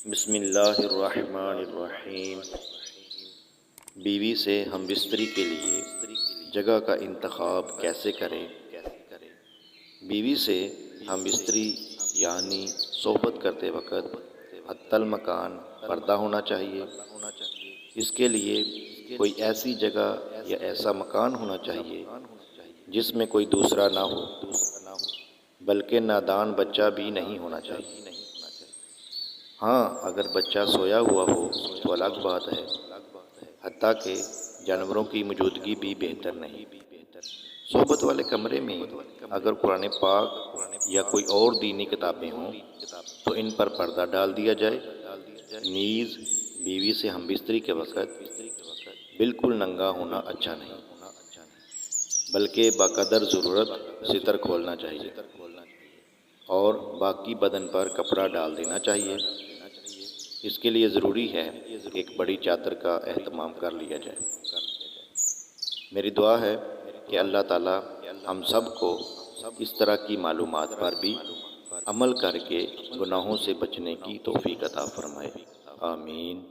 بسم اللہ الرحمن الرحیم۔ بیوی سے ہم بستری کے لیے جگہ کا انتخاب کیسے کریں؟ بیوی سے ہم بستری یعنی صحبت کرتے وقت حتی المکان پردہ ہونا چاہیے۔ اس کے لیے کوئی ایسی جگہ یا ایسا مکان ہونا چاہیے جس میں کوئی دوسرا نہ ہو، بلکہ نادان بچہ بھی نہیں ہونا چاہیے۔ ہاں، اگر بچہ سویا ہوا ہو تو الگ بات ہے، حتیٰ کہ جانوروں کی موجودگی بھی بہتر نہیں۔ صحبت والے کمرے میں اگر قرآن پاک یا کوئی اور دینی کتابیں ہوں تو ان پر پردہ ڈال دیا جائے۔ نیز بیوی سے ہم بستری کے وقت بالکل ننگا ہونا اچھا نہیں، بلکہ بقدر ضرورت ستر کھولنا چاہیے اور باقی بدن پر کپڑا ڈال دینا چاہیے۔ اس کے لیے ضروری ہے کہ ایک بڑی چادر کا اہتمام کر لیا جائے۔ میری دعا ہے کہ اللہ تعالی ہم سب کو اس طرح کی معلومات پر بھی عمل کر کے گناہوں سے بچنے کی توفیق عطا فرمائے۔ آمین۔